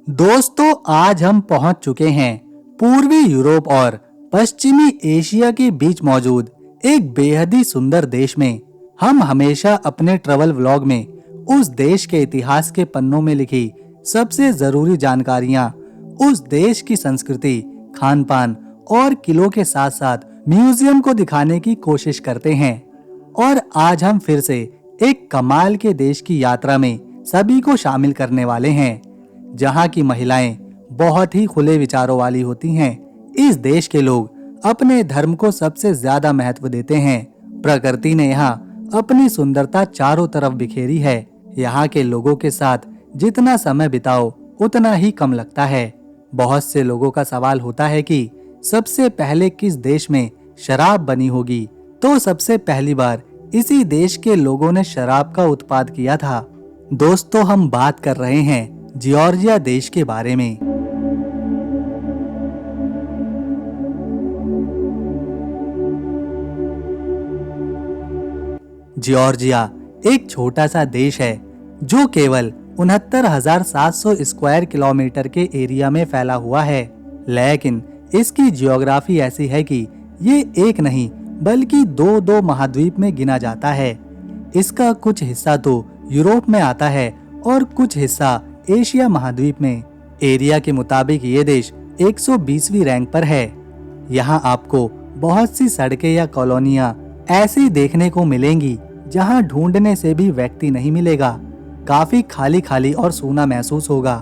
दोस्तों, आज हम पहुंच चुके हैं पूर्वी यूरोप और पश्चिमी एशिया के बीच मौजूद एक बेहद ही सुंदर देश में। हम हमेशा अपने ट्रैवल व्लॉग में उस देश के इतिहास के पन्नों में लिखी सबसे जरूरी जानकारियां, उस देश की संस्कृति, खान पान और किलों के साथ साथ म्यूजियम को दिखाने की कोशिश करते हैं। और आज हम फिर से एक कमाल के देश की यात्रा में सभी को शामिल करने वाले हैं, जहां की महिलाएं बहुत ही खुले विचारों वाली होती हैं। इस देश के लोग अपने धर्म को सबसे ज्यादा महत्व देते हैं। प्रकृति ने यहाँ अपनी सुंदरता चारों तरफ बिखेरी है। यहाँ के लोगों के साथ जितना समय बिताओ उतना ही कम लगता है। बहुत से लोगों का सवाल होता है कि सबसे पहले किस देश में शराब बनी होगी, तो सबसे पहली बार इसी देश के लोगों ने शराब का उत्पाद किया था। दोस्तों, हम बात कर रहे हैं जॉर्जिया देश के बारे में। जॉर्जिया एक छोटा सा देश है जो केवल 69,700 स्क्वायर किलोमीटर के एरिया में फैला हुआ है। लेकिन इसकी जियोग्राफी ऐसी है कि ये एक नहीं बल्कि दो महाद्वीप में गिना जाता है। इसका कुछ हिस्सा तो यूरोप में आता है और कुछ हिस्सा एशिया महाद्वीप में। एरिया के मुताबिक ये देश 120वीं रैंक पर है। यहाँ आपको बहुत सी सड़कें या कॉलोनियाँ ऐसी देखने को मिलेंगी जहाँ ढूंढने से भी व्यक्ति नहीं मिलेगा। काफी खाली खाली और सूना महसूस होगा।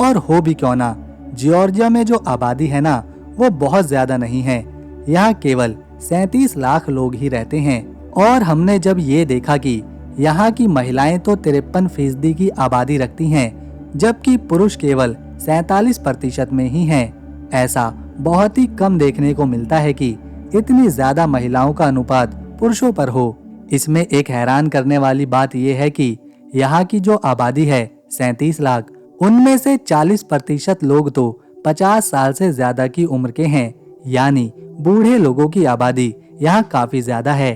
और हो भी क्यों ना, जॉर्जिया में जो आबादी है ना, वो बहुत ज्यादा नहीं है। यहाँ केवल 37 लाख लोग ही रहते हैं। और हमने जब ये देखा कि यहाँ की महिलाएं तो 53% की आबादी रखती हैं, जबकि पुरुष केवल 47% में ही हैं। ऐसा बहुत ही कम देखने को मिलता है कि इतनी ज्यादा महिलाओं का अनुपात पुरुषों पर हो। इसमें एक हैरान करने वाली बात यह है कि यहाँ की जो आबादी है 37 लाख, उनमें से 40% लोग तो 50 साल से ज्यादा की उम्र के हैं, यानी बूढ़े लोगों की आबादी यहाँ काफी ज्यादा है।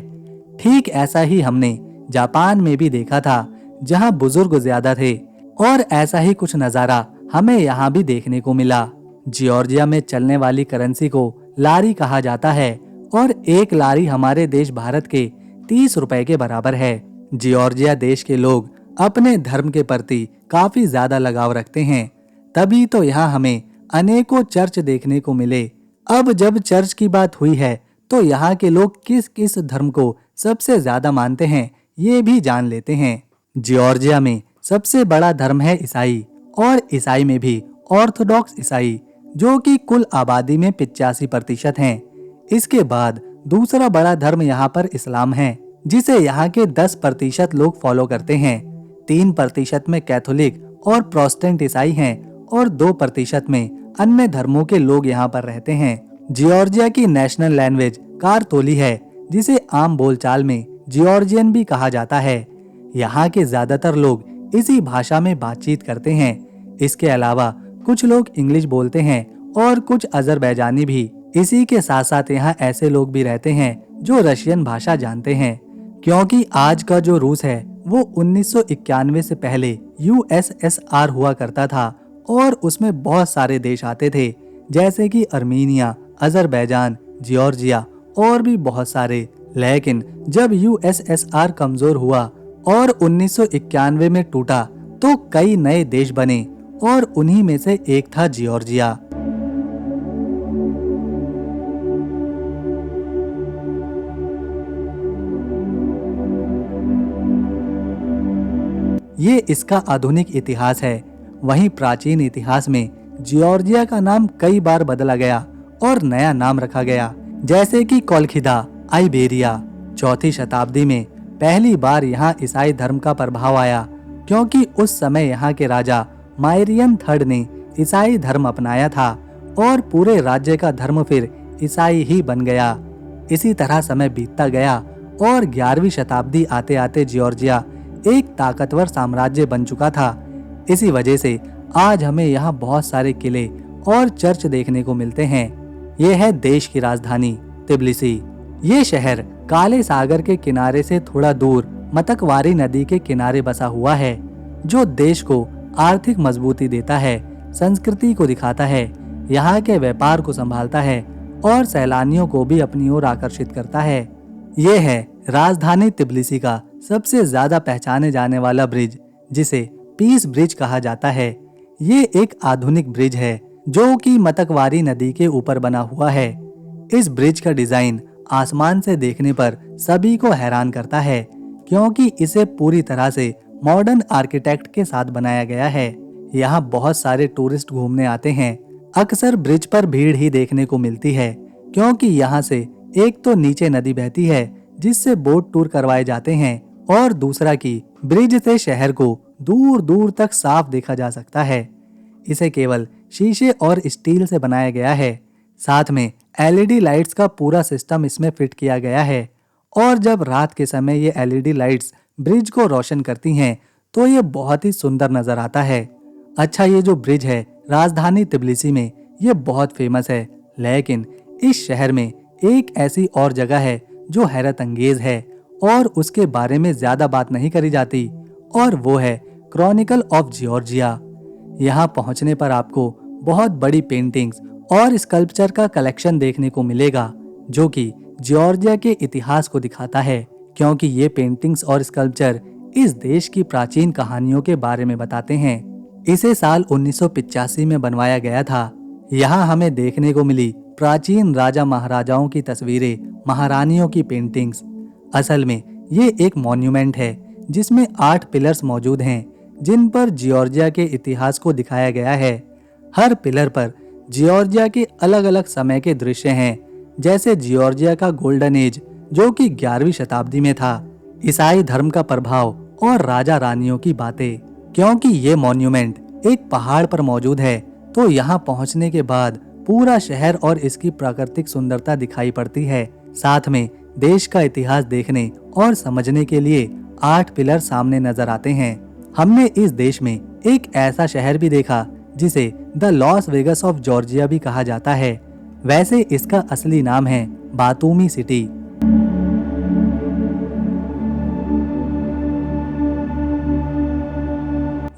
ठीक ऐसा ही हमने जापान में भी देखा था, जहाँ बुजुर्ग ज्यादा थे। और ऐसा ही कुछ नजारा हमें यहाँ भी देखने को मिला। जॉर्जिया में चलने वाली करेंसी को लारी कहा जाता है और एक लारी हमारे देश भारत के 30 रुपए के बराबर है। जॉर्जिया देश के लोग अपने धर्म के प्रति काफी ज्यादा लगाव रखते हैं, तभी तो यहाँ हमें अनेकों चर्च देखने को मिले। अब जब चर्च की बात हुई है तो यहाँ के लोग किस किस धर्म को सबसे ज्यादा मानते हैं ये भी जान लेते हैं। जॉर्जिया में सबसे बड़ा धर्म है ईसाई, और ईसाई में भी ऑर्थोडॉक्स ईसाई, जो कि कुल आबादी में 85% हैं। इसके बाद दूसरा बड़ा धर्म यहाँ पर इस्लाम है, जिसे यहाँ के 10% लोग फॉलो करते हैं। 3% में कैथोलिक और प्रोटेस्टेंट ईसाई हैं और 2% में अन्य धर्मों के लोग यहाँ पर रहते हैं। जॉर्जिया की नेशनल लैंग्वेज कारतोली है, जिसे आम बोलचाल में जॉर्जियन भी कहा जाता है। यहाँ के ज्यादातर लोग इसी भाषा में बातचीत करते हैं। इसके अलावा कुछ लोग इंग्लिश बोलते हैं और कुछ अजरबैजानी भी। इसी के साथ साथ यहाँ ऐसे लोग भी रहते हैं जो रशियन भाषा जानते हैं, क्योंकि आज का जो रूस है वो 1991 से पहले यूएसएसआर हुआ करता था और उसमें बहुत सारे देश आते थे, जैसे कि अर्मीनिया, अजरबैजान, जॉर्जिया और भी बहुत सारे। लेकिन जब यूएसएसआर कमजोर हुआ और 1991 में टूटा तो कई नए देश बने और उन्हीं में से एक था जॉर्जिया। ये इसका आधुनिक इतिहास है। वहीं प्राचीन इतिहास में जॉर्जिया का नाम कई बार बदला गया और नया नाम रखा गया, जैसे कि कोलखिदा, आइबेरिया। 4वीं शताब्दी में पहली बार यहाँ ईसाई धर्म का प्रभाव आया, क्योंकि उस समय यहाँ के राजा मायरियन III ने ईसाई धर्म अपनाया था और पूरे राज्य का धर्म फिर ईसाई ही बन गया। इसी तरह समय बीतता गया और 11वीं शताब्दी आते आते जॉर्जिया एक ताकतवर साम्राज्य बन चुका था। इसी वजह से आज हमें यहाँ बहुत सारे किले और चर्च देखने को मिलते हैं। ये है देश की राजधानी तिब्लिसी। ये शहर काले सागर के किनारे से थोड़ा दूर मतकवारी नदी के किनारे बसा हुआ है, जो देश को आर्थिक मजबूती देता है, संस्कृति को दिखाता है, यहाँ के व्यापार को संभालता है और सैलानियों को भी अपनी ओर आकर्षित करता है। ये है राजधानी तिब्लिसी का सबसे ज्यादा पहचाने जाने वाला ब्रिज, जिसे पीस ब्रिज कहा जाता है। ये एक आधुनिक ब्रिज है जो कि मतकवारी नदी के ऊपर बना हुआ है। इस ब्रिज का डिजाइन आसमान से देखने पर सभी को हैरान करता है, क्योंकि इसे पूरी तरह से मॉडर्न आर्किटेक्ट के साथ बनाया गया है। यहाँ बहुत सारे टूरिस्ट घूमने आते हैं। अक्सर ब्रिज पर भीड़ ही देखने को मिलती है, क्योंकि यहाँ से एक तो नीचे नदी बहती है जिससे बोट टूर करवाए जाते हैं, और दूसरा कि ब्रिज से शहर को दूर दूर तक साफ देखा जा सकता है। इसे केवल शीशे और स्टील से बनाया गया है। साथ में एलईडी लाइट्स का पूरा सिस्टम इसमें फिट किया गया है, और जब रात के समय ये एलईडी लाइट्स ब्रिज को रोशन करती हैं तो ये बहुत ही सुंदर नजर आता है। अच्छा, ये जो ब्रिज है राजधानी तिब्लिसी में ये बहुत फेमस है, लेकिन इस शहर में एक ऐसी और जगह है जो हैरत अंगेज है और उसके बारे में ज्यादा बात नहीं करी जाती, और वो है क्रॉनिकल ऑफ जॉर्जिया। यहाँ पहुँचने पर आपको बहुत बड़ी पेंटिंग्स और स्कल्पचर का कलेक्शन देखने को मिलेगा, जो कि जॉर्जिया के इतिहास को दिखाता है, क्योंकि ये पेंटिंग्स और स्कल्पचर इस देश की प्राचीन कहानियों के बारे में बताते हैं। इसे साल 1985 में बनवाया गया था। यहाँ हमें देखने को मिली प्राचीन राजा महाराजाओं की तस्वीरें, महारानियों की पेंटिंग्स। असल में ये एक मॉन्यूमेंट है जिसमें 8 पिलर्स मौजूद हैं, जिन पर जॉर्जिया के इतिहास को दिखाया गया है। हर पिलर पर जॉर्जिया के अलग अलग समय के दृश्य हैं, जैसे जॉर्जिया का गोल्डन एज जो कि 11वीं शताब्दी में था, ईसाई धर्म का प्रभाव और राजा रानियों की बातें। क्योंकि ये मॉन्यूमेंट एक पहाड़ पर मौजूद है, तो यहाँ पहुँचने के बाद पूरा शहर और इसकी प्राकृतिक सुंदरता दिखाई पड़ती है। साथ में देश का इतिहास देखने और समझने के लिए 8 पिलर सामने नजर आते हैं। हमने इस देश में एक ऐसा शहर भी देखा जिसे the Las Vegas of Georgia भी कहा जाता है। वैसे इसका असली नाम है बातूमी सिटी।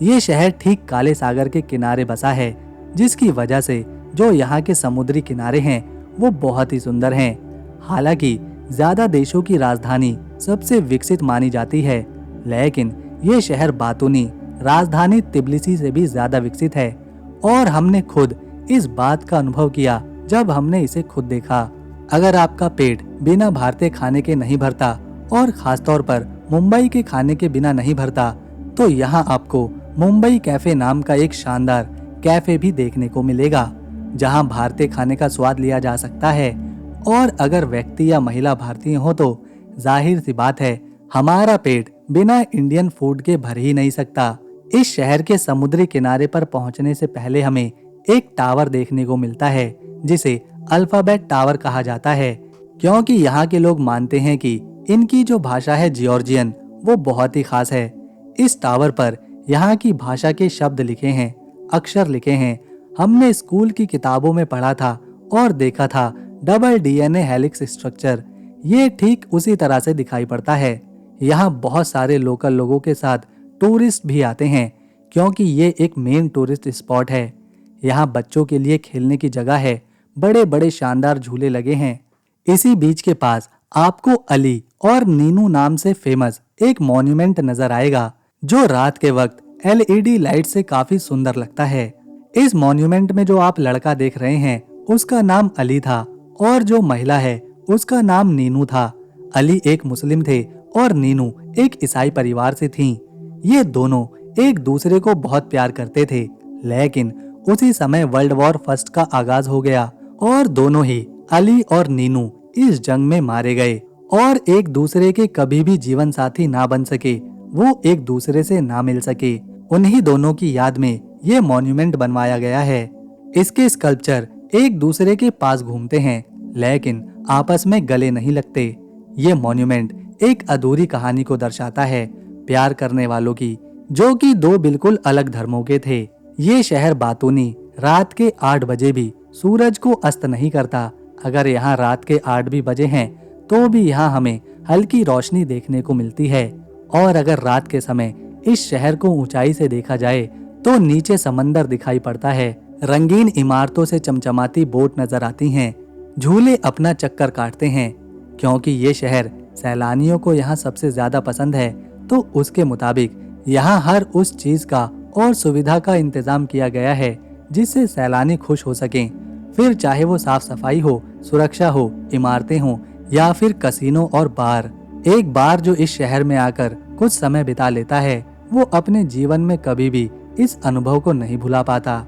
ये शहर ठीक काले सागर के किनारे बसा है, जिसकी वजह से जो यहाँ के समुद्री किनारे हैं वो बहुत ही सुंदर हैं। हालांकि ज्यादा देशों की राजधानी सबसे विकसित मानी जाती है, लेकिन ये शहर बातूनी राजधानी तिब्लिसी से भी ज्यादा विकसित है, और हमने खुद इस बात का अनुभव किया जब हमने इसे खुद देखा। अगर आपका पेट बिना भारतीय खाने के नहीं भरता, और खासतौर पर मुंबई के खाने के बिना नहीं भरता, तो यहाँ आपको मुंबई कैफे नाम का एक शानदार कैफे भी देखने को मिलेगा, जहाँ भारतीय खाने का स्वाद लिया जा सकता है। और अगर व्यक्ति या महिला भारतीय हो तो जाहिर सी बात है हमारा पेट बिना इंडियन फूड के भर ही नहीं सकता। इस शहर के समुद्री किनारे पर पहुंचने से पहले हमें एक टावर देखने को मिलता है, जिसे अल्फाबेट टावर कहा जाता है, क्योंकि यहाँ के लोग मानते हैं कि इनकी जो भाषा है जॉर्जियन वो बहुत ही खास है। इस टावर पर यहाँ की भाषा के शब्द लिखे हैं, अक्षर लिखे हैं। हमने स्कूल की किताबों में पढ़ा था और देखा था डबल डीएनए हेलिक्स स्ट्रक्चर। ये ठीक उसी तरह से दिखाई पड़ता है। यहाँ बहुत सारे लोकल लोगों के साथ टूरिस्ट भी आते हैं, क्योंकि ये एक मेन टूरिस्ट स्पॉट है। यहाँ बच्चों के लिए खेलने की जगह है, बड़े बड़े शानदार झूले लगे हैं। इसी बीच के पास आपको अली और नीनू नाम से फेमस एक मॉन्यूमेंट नजर आएगा, जो रात के वक्त एलईडी लाइट से काफी सुंदर लगता है। इस मॉन्यूमेंट में जो आप लड़का देख रहे हैं उसका नाम अली था, और जो महिला है उसका नाम नीनू था। अली एक मुस्लिम थे और नीनू एक ईसाई परिवार से थीं। ये दोनों एक दूसरे को बहुत प्यार करते थे, लेकिन उसी समय वर्ल्ड वॉर फर्स्ट का आगाज हो गया और दोनों ही अली और नीनू इस जंग में मारे गए, और एक दूसरे के कभी भी जीवन साथी ना बन सके, वो एक दूसरे से ना मिल सके। उन्हीं दोनों की याद में ये मॉन्यूमेंट बनवाया गया है। इसके स्कल्पचर एक दूसरे के पास घूमते हैं, लेकिन आपस में गले नहीं लगते। ये मॉन्यूमेंट एक अधूरी कहानी को दर्शाता है, प्यार करने वालों की, जो कि दो बिल्कुल अलग धर्मों के थे। ये शहर बातूनी रात के 8 बजे भी सूरज को अस्त नहीं करता। अगर यहाँ रात के 8 भी बजे हैं तो भी यहाँ हमें हल्की रोशनी देखने को मिलती है। और अगर रात के समय इस शहर को ऊंचाई से देखा जाए तो नीचे समंदर दिखाई पड़ता है। रंगीन इमारतों से चमचमाती बोट नजर आती हैं। झूले अपना चक्कर काटते हैं। क्योंकि ये शहर सैलानियों को यहाँ सबसे ज्यादा पसंद है, तो उसके मुताबिक यहाँ हर उस चीज का और सुविधा का इंतजाम किया गया है जिससे सैलानी खुश हो सकें। फिर चाहे वो साफ सफाई हो, सुरक्षा हो, इमारतें हो या फिर कसीनो और बार। एक बार जो इस शहर में आकर कुछ समय बिता लेता है, वो अपने जीवन में कभी भी इस अनुभव को नहीं भुला पाता,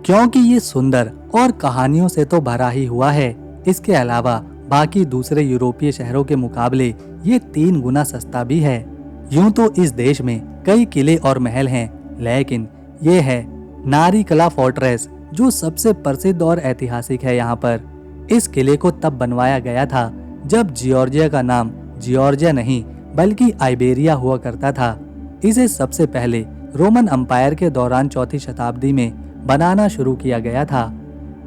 क्योंकि ये सुंदर और कहानियों से तो भरा ही हुआ है। इसके अलावा बाकी दूसरे यूरोपीय शहरों के मुकाबले ये 3 गुना सस्ता भी है। यूं तो इस देश में कई किले और महल हैं, लेकिन ये है नारीकला फोर्ट्रेस जो सबसे प्रसिद्ध और ऐतिहासिक है यहाँ पर। इस किले को तब बनवाया गया था जब जॉर्जिया का नाम जॉर्जिया नहीं बल्कि आइबेरिया हुआ करता था। इसे सबसे पहले रोमन अंपायर के दौरान 4वीं शताब्दी में बनाना शुरू किया गया था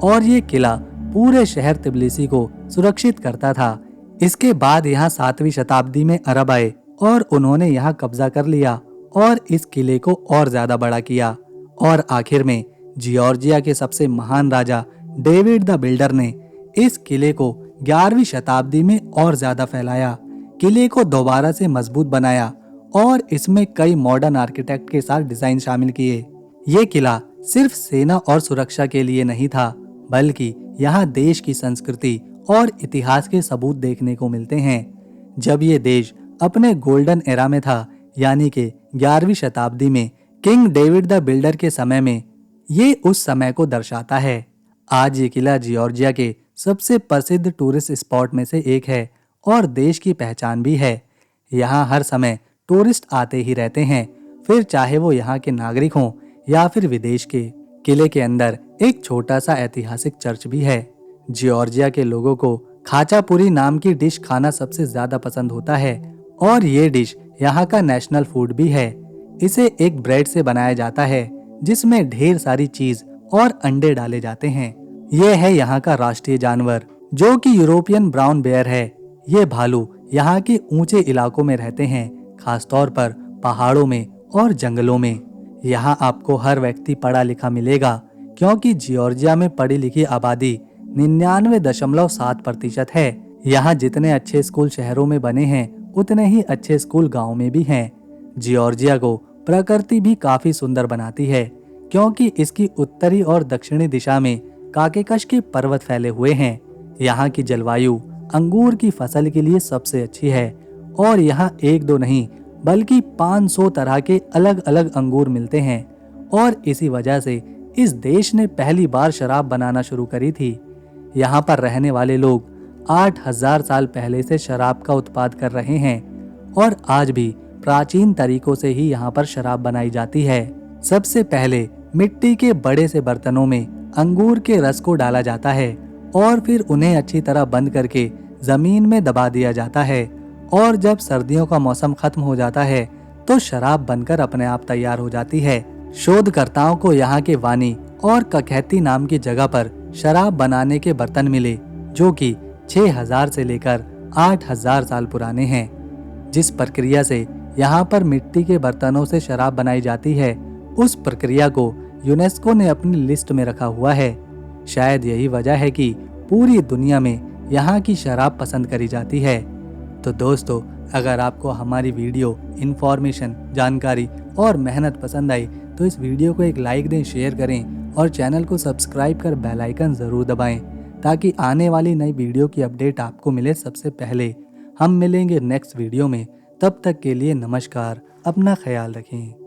और ये किला पूरे शहर तिब्लिसी को सुरक्षित करता था। इसके बाद यहाँ 7वीं शताब्दी में अरब आए और उन्होंने यहाँ कब्जा कर लिया और इस किले को और ज्यादा बड़ा किया। और आखिर में जॉर्जिया के सबसे महान राजा डेविड द बिल्डर ने इस किले को 11वीं शताब्दी में और ज्यादा फैलाया, किले को दोबारा से मजबूत बनाया और इसमें कई मॉडर्न आर्किटेक्ट के साथ डिजाइन शामिल किए। ये किला सिर्फ सेना और सुरक्षा के लिए नहीं था, बल्कि यहाँ देश की संस्कृति और इतिहास के सबूत देखने को मिलते हैं। जब ये देश अपने गोल्डन एरा में था, यानी कि 11वीं शताब्दी में किंग डेविड द बिल्डर के समय में, ये उस समय को दर्शाता है। आज ये किला जॉर्जिया के सबसे प्रसिद्ध टूरिस्ट स्पॉट में से एक है और देश की पहचान भी है। यहाँ हर समय टूरिस्ट आते ही रहते हैं, फिर चाहे वो यहाँ के नागरिक हों या फिर विदेश के। किले के अंदर एक छोटा सा ऐतिहासिक चर्च भी है। जॉर्जिया के लोगों को खाचापुरी नाम की डिश खाना सबसे ज्यादा पसंद होता है और ये डिश यहाँ का नेशनल फूड भी है। इसे एक ब्रेड से बनाया जाता है जिसमें ढेर सारी चीज और अंडे डाले जाते हैं। ये है यहाँ का राष्ट्रीय जानवर जो कि यूरोपियन ब्राउन बेयर है। ये भालू यहाँ के ऊंचे इलाकों में रहते हैं, खासतौर पर पहाड़ों में और जंगलों में। यहाँ आपको हर व्यक्ति पढ़ा लिखा मिलेगा, क्योंकि जॉर्जिया में पढ़ी लिखी आबादी 99.7% है। यहाँ जितने अच्छे स्कूल शहरों में बने हैं, उतने ही अच्छे स्कूल गाँव में भी हैं। जॉर्जिया को प्रकृति भी काफी सुंदर बनाती है, क्योंकि इसकी उत्तरी और दक्षिणी दिशा में काकेकश के पर्वत फैले हुए हैं। यहाँ की जलवायु अंगूर की फसल के लिए सबसे अच्छी है और यहाँ 1-2 नहीं बल्कि 500 तरह के अलग अलग अंगूर मिलते हैं और इसी वजह से इस देश ने पहली बार शराब बनाना शुरू करी थी। यहाँ पर रहने वाले लोग 8000 साल पहले से शराब का उत्पाद कर रहे हैं और आज भी प्राचीन तरीकों से ही यहाँ पर शराब बनाई जाती है। सबसे पहले मिट्टी के बड़े से बर्तनों में अंगूर के रस को डाला जाता है और फिर उन्हें अच्छी तरह बंद करके जमीन में दबा दिया जाता है और जब सर्दियों का मौसम खत्म हो जाता है तो शराब बनकर अपने आप तैयार हो जाती है। शोधकर्ताओं को यहाँ के वानी और कखैती नाम की जगह पर शराब बनाने के बर्तन मिले जो कि 6000 से लेकर 8000 साल पुराने हैं। जिस प्रक्रिया से यहाँ पर मिट्टी के बर्तनों से शराब बनाई जाती है, उस प्रक्रिया को यूनेस्को ने अपनी लिस्ट में रखा हुआ है। शायद यही वजह है कि पूरी दुनिया में यहाँ की शराब पसंद करी जाती है। तो दोस्तों, अगर आपको हमारी वीडियो इन्फॉर्मेशन, जानकारी और मेहनत पसंद आई तो इस वीडियो को एक लाइक दें, शेयर करें और चैनल को सब्सक्राइब कर बेल आइकन जरूर दबाएं ताकि आने वाली नई वीडियो की अपडेट आपको मिले सबसे पहले। हम मिलेंगे नेक्स्ट वीडियो में, तब तक के लिए नमस्कार, अपना ख्याल रखें।